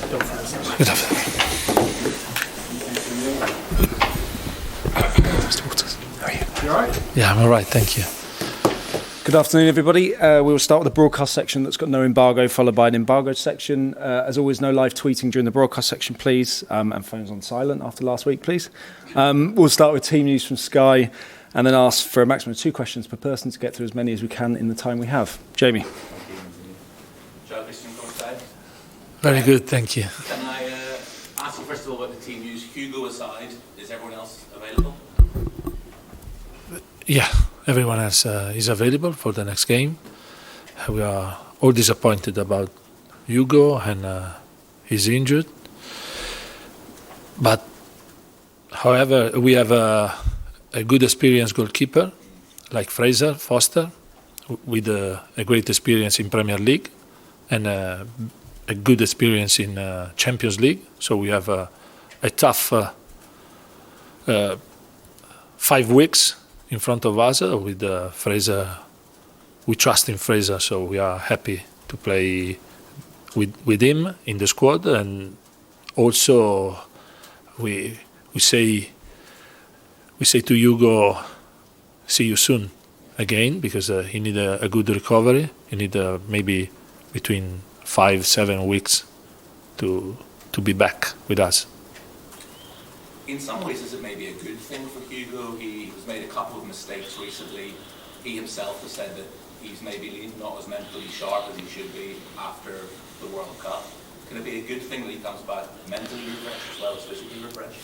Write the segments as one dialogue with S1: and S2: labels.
S1: Good afternoon. How are you? You all right? Yeah, I'm all right, thank you.
S2: Good afternoon, everybody. We will start with the broadcast section that's got no embargo, followed by an embargoed section. As always, no live tweeting during the broadcast section, please, and phones on silent after last week, please. We'll start with team news from Sky, and then ask for a maximum of 2 questions per person to get through as many as we can in the time we have. Jamie.
S1: Very good, thank you.
S3: Can I ask you first of all about the team news? Hugo aside, is everyone else available?
S1: Yeah, everyone else is available for the next game. We are all disappointed about Hugo, and he's injured. But, however, we have a good experienced goalkeeper like Fraser Foster, with a great experience in Premier League and a good experience in Champions League. So we have a tough 5 weeks in front of us with Fraser. We trust in Fraser, so we are happy to play with him in the squad. And also we say to Hugo, see you soon again, because he need a good recovery. He need maybe between 5-7 weeks to be back with us.
S3: In some ways, is it maybe a good thing for Hugo? He has made a couple of mistakes recently. He himself has said that he's maybe not as mentally sharp as he should be after the World Cup. Can it be a good thing that he comes back mentally refreshed as well as physically refreshed?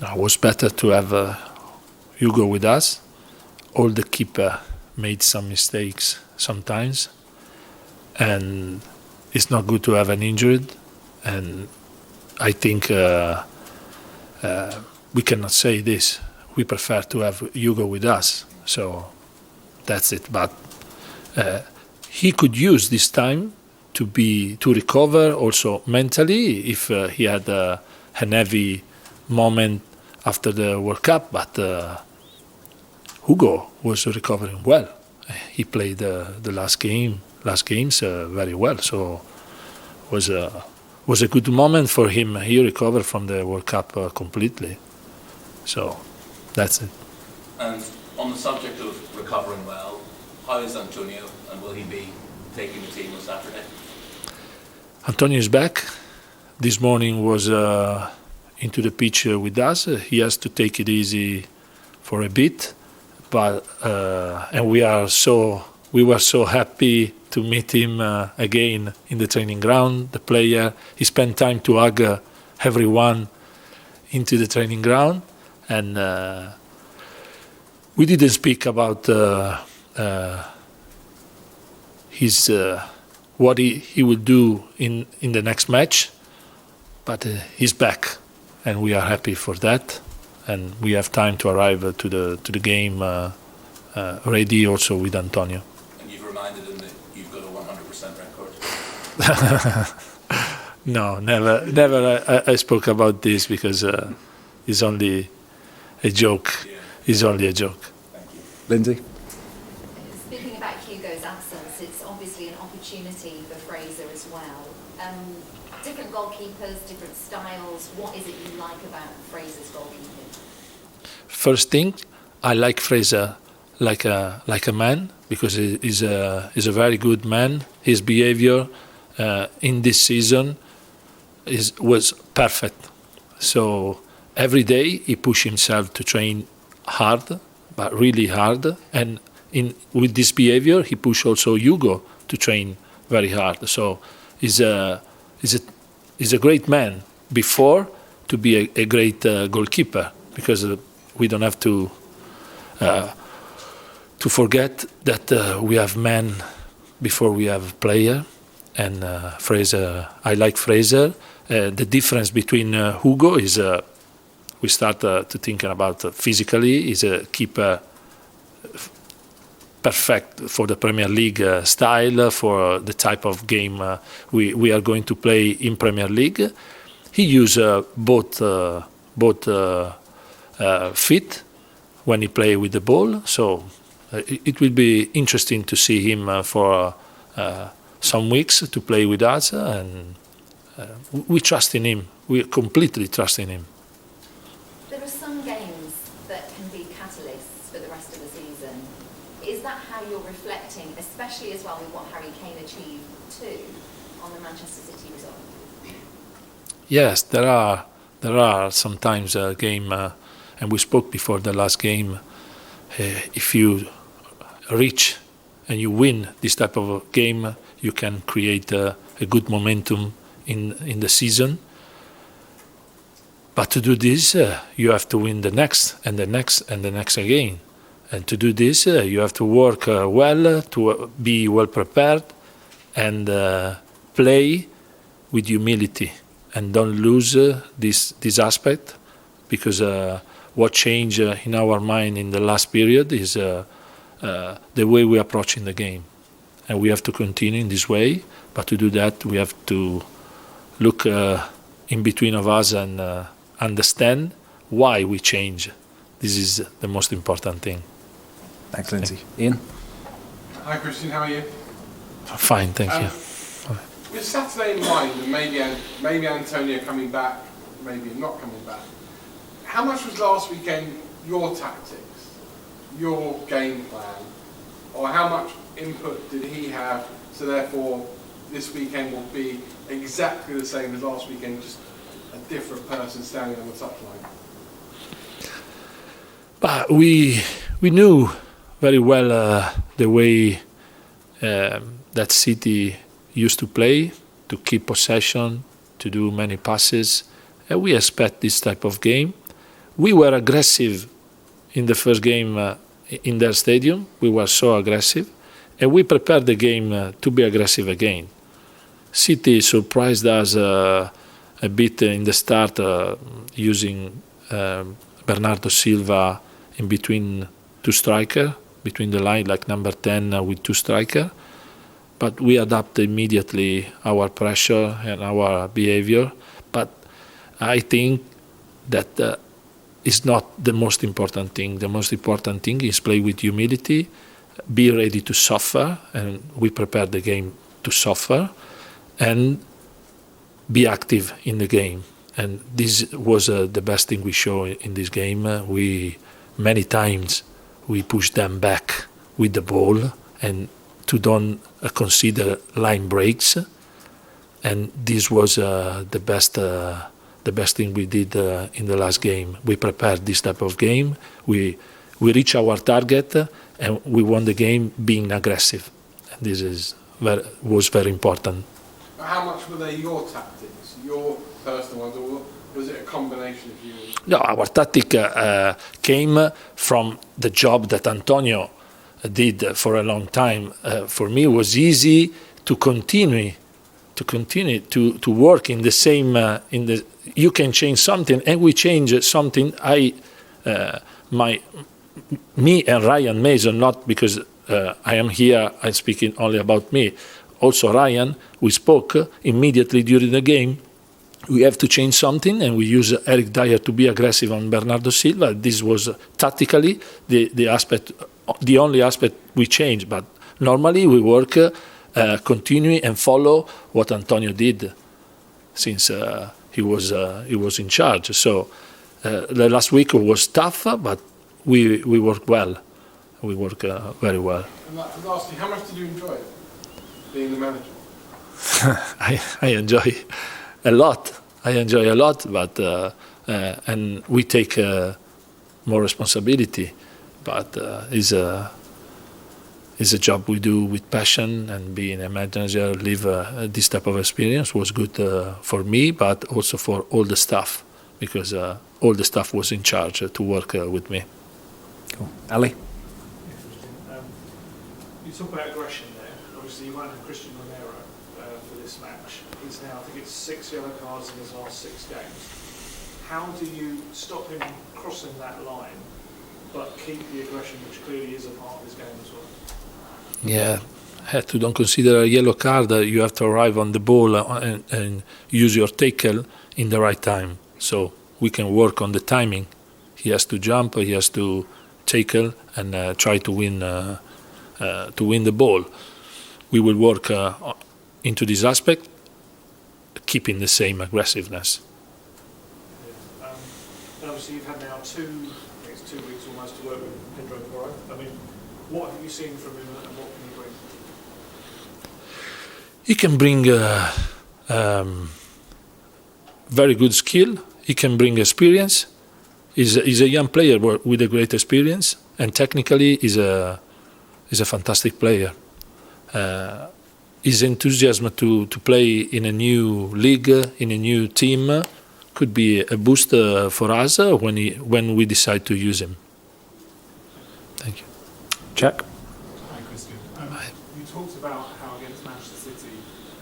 S1: It was better to have Hugo with us. All the keeper made some mistakes sometimes, and it's not good to have an injured. And I think we cannot say this. We prefer to have Hugo with us, so that's it. But he could use this time to recover also mentally if he had a heavy moment after the World Cup. But Hugo was recovering well. He played the last games very well. So was a good moment for him. He recovered from the World Cup completely. So that's it.
S3: And on the subject of recovering well, how is Antonio, and will he be taking the team on Saturday?
S1: Antonio is back. This morning was into the pitch with us. He has to take it easy for a bit, but and we were so happy to meet him again in the training ground. The player, he spent time to hug everyone into the training ground, and we didn't speak about his what he will do in the next match, but he's back, and we are happy for that, and we have time to arrive to the game ready also with Antonio.
S3: And you've reminded him that you've got a 100% record?
S1: No, never. I spoke about this because it's only a joke.
S3: Yeah.
S1: It's only a joke.
S3: Thank you.
S2: Lindsay.
S4: Speaking about Hugo's absence, it's obviously an opportunity for Fraser as well. Different goalkeepers, different styles. What is it you like about Fraser's goalkeeping?
S1: First thing, I like Fraser like a man, because he's a very good man. His behavior in this season was perfect. So every day he pushed himself to train hard, but really hard. And with this behavior, he pushed also Hugo to train very hard. So he's a great man before to be a great goalkeeper, because we don't have to forget that we have men before we have player. And Fraser, I like Fraser. The difference between Hugo is we start to think about physically. He's a keeper perfect for the Premier League style, for the type of game we are going to play in Premier League. He uses both feet when he play with the ball. So it will be interesting to see him for some weeks to play with us, and we trust in him. We completely trust in him.
S4: There are some games that can be catalysts for the rest of the season. Is that how you're reflecting, especially as well with what Harry Kane achieved too, on the Manchester City result?
S1: Yes, there are sometimes a game, and we spoke before the last game. If you reach and you win this type of a game, you can create a good momentum in the season. But to do this, you have to win the next and the next and the next again. And to do this, you have to work well, to be well prepared, and play with humility. And don't lose this aspect, because what changed in our mind in the last period is the way we are approaching the game. And we have to continue in this way, but to do that we have to look in between of us and understand why we change. This is the most important thing.
S2: Thanks, Lindsay. Ian?
S5: Hi, Cristian, how are you?
S1: Fine, thank you.
S5: With Saturday in mind, and maybe Antonio coming back, maybe not coming back, how much was last weekend your tactics, your game plan, or how much input did he have, so therefore this weekend will be exactly the same as last weekend, just a different person standing on the touchline?
S1: But we knew very well the way that City used to play, to keep possession, to do many passes. And we expect this type of game. We were aggressive in the first game in their stadium. We were so aggressive. And we prepared the game to be aggressive again. City surprised us a bit in the start, using Bernardo Silva in between two strikers, between the line, like number 10 with two strikers. But we adapt immediately our pressure and our behavior. But I think that is not the most important thing. The most important thing is play with humility, be ready to suffer, and we prepare the game to suffer, and be active in the game. And this was the best thing we show in this game. Many times we push them back with the ball and to don't consider line breaks, and this was the best thing we did in the last game. We prepared this type of game. We reached our target, and we won the game being aggressive. And this was very important.
S5: How much were they your tactics, your personal ones, or was it a combination of you?
S1: No, our tactic came from the job that Antonio did for a long time. For me, it was easy to continue to work in the same. You can change something, and we change something. Me and Ryan Mason, not because I am here. I'm speaking only about me. Also, Ryan, we spoke immediately during the game. We have to change something, and we use Eric Dyer to be aggressive on Bernardo Silva. This was tactically the only aspect we changed. But normally we work, continue and follow what Antonio did, since he was in charge. So the last week was tough, but we worked well. We work very well.
S5: And lastly, how much did you enjoy it, being the manager?
S1: I enjoy a lot. But and we take more responsibility. But it's a job we do with passion, and being a manager, live this type of experience was good for me, but also for all the staff, because all the staff was in charge to work with me.
S2: Cool. Ali?
S6: You talk about aggression there. Obviously, you won't have Christian Romero for this match. He's now, I think it's 6 yellow cards in his last 6 games. How do you stop him crossing that line, but keep the aggression, which clearly is a part of his game as well?
S1: Yeah, to don't consider a yellow card, you have to arrive on the ball and use your tackle in the right time. So we can work on the timing. He has to jump, he has to tackle, and try to win the ball. We will work into this aspect. keeping the same aggressiveness.
S6: Yeah. And obviously you've had now 2 weeks almost to work with Pedro Porro. I mean, what have you seen from him and what can he bring?
S1: He can bring very good skill. He can bring experience. He's a young player with a great experience, and technically he's a fantastic player. His enthusiasm to play in a new league, in a new team, could be a boost for us when we decide to use him. Thank you.
S2: Jack?
S7: Hi, Cristian. You talked about how against Manchester City,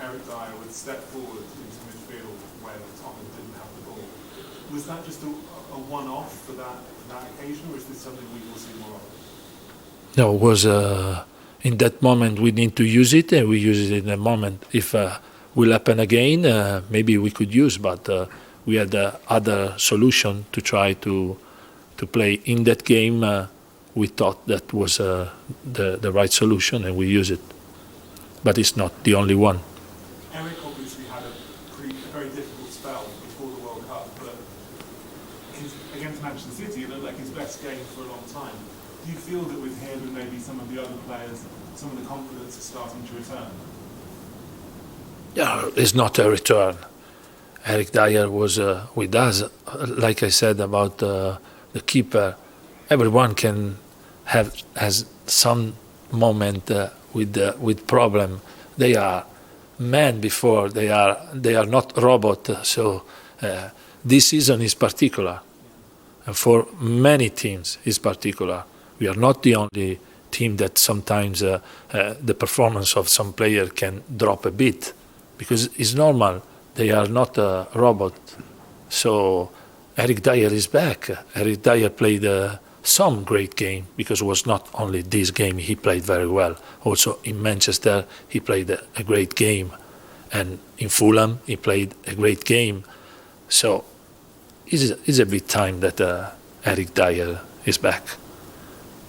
S7: Eric Dyer would step forward into midfield when Tottenham didn't have the ball. Was that just a one-off for that occasion, or is this something we will see more of?
S1: No, it was in that moment we need to use it, and we use it in a moment. If will happen again, maybe we could use, but we had other solution to try to play in that game. We thought that was the right solution, and we use it. But it's not the only one.
S7: Eric obviously had a very difficult spell before the World Cup, but against Manchester City, it looked like his best game for a long time. Do you feel that with him and maybe some of the other players, some of the confidence is starting to return?
S1: Yeah, it's not a return. Eric Dyer was with us. Like I said about the keeper, everyone has some moment with problem. They are men before. They are not robot. So this season is particular, and for many teams is particular. We are not the only team that sometimes the performance of some player can drop a bit, because it's normal. They are not a robot. So Eric Dyer is back. Eric Dyer played some great game, because it was not only this game he played very well. Also in Manchester he played a great game, and in Fulham he played a great game. So it's a bit time that Eric Dyer is back.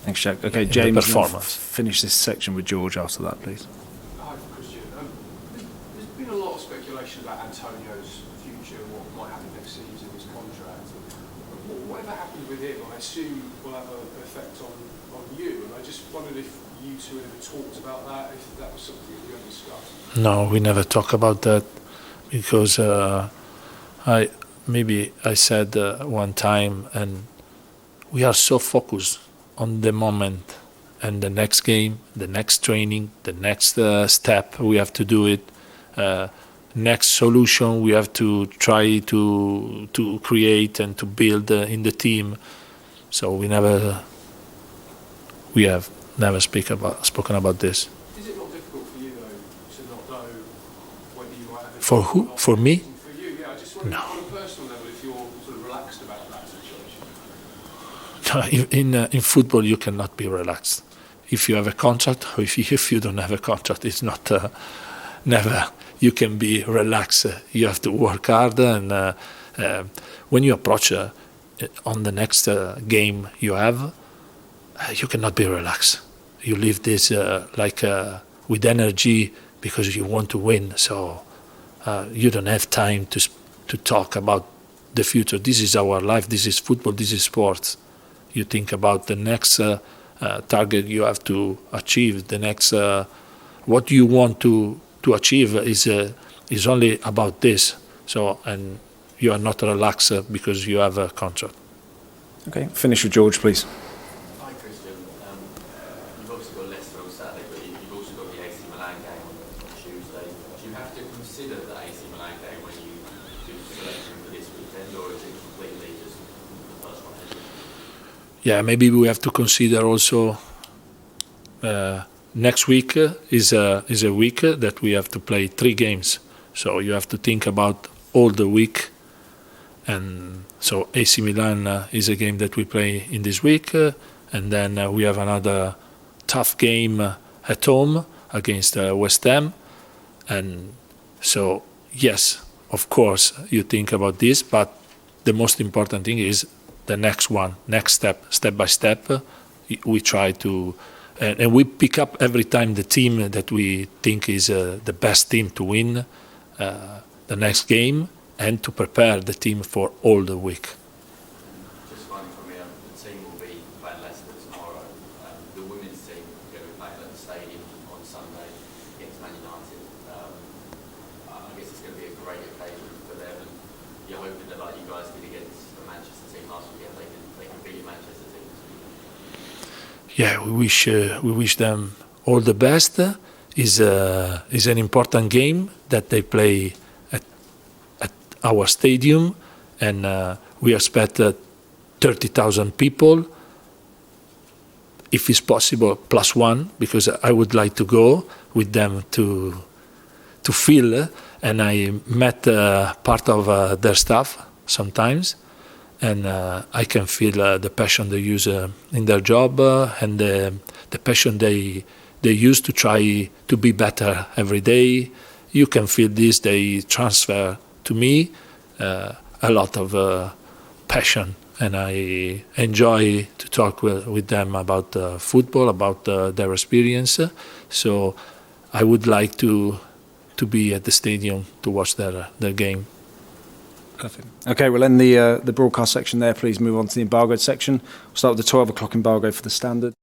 S2: Thanks, Jack. Okay, James,
S1: performance.
S2: Finish this section with George after that, please.
S8: Hi, Cristian. There's been a lot of speculation about Antonio's future, what might happen next season, his contract. Whatever happens with him, I assume will have an effect on you. And I just wondered if you two had ever talked about that, if that was something that you had discussed.
S1: No, we never talk about that, because I said one time, and we are so focused on the moment and the next game, the next training, the next step we have to do it, next solution we have to try to create and to build in the team. So we have never spoken about this.
S8: Is it not difficult for you though to not know whether you might have a
S1: For who? For me?
S8: For you, yeah. I just wonder
S1: No.
S8: on a personal level if you're sort of relaxed about that situation.
S1: In football, you cannot be relaxed. If you have a contract, or if you don't have a contract, it's not never. You can be relaxed. You have to work hard, and when you approach on the next game you have, you cannot be relaxed. You live this with energy, because you want to win. So you don't have time to talk about the future. This is our life. This is football. This is sports. You think about the next target you have to achieve. The next what you want to achieve is only about this. So, and you are not relaxed because you have a contract.
S2: Okay, finish with George, please.
S9: Hi, Cristian. You've obviously got Leicester on Saturday, but you've also got the AC Milan game on Tuesday. Do you have to consider the AC Milan game when you do selection for this weekend, or is it completely just the first one?
S1: Yeah, maybe we have to consider also next week is a week that we have to play 3 games. So you have to think about all the week. And so AC Milan is a game that we play in this week. And then we have another tough game at home against West Ham. And so, yes, of course, you think about this. But the most important thing is the next one, next step by step. We try to, and we pick up every time the team that we think is the best team to win. the next game and to prepare the team for all the week.
S9: Just one from me. The team will be playing Leicester tomorrow. The women's team are going to be playing at the stadium on Sunday against Man United. I guess it's going to be a great occasion for them, and you're hoping that, like you guys did against the Manchester team last weekend, they can beat the Manchester team.
S1: Yeah, we wish them all the best. Is an important game that they play at our stadium, and we expect 30,000 people. If it's possible, +1, because I would like to go with them to feel. And I met part of their staff sometimes, and I can feel the passion they use in their job and the passion they use to try to be better every day. You can feel this. They transfer to me a lot of passion, and I enjoy to talk with them about football, about their experience. So I would like to be at the stadium to watch their game.
S2: Perfect. Okay, we'll end the broadcast section there. Please move on to the embargoed section. We'll start with the 12 o'clock embargo for the Standard.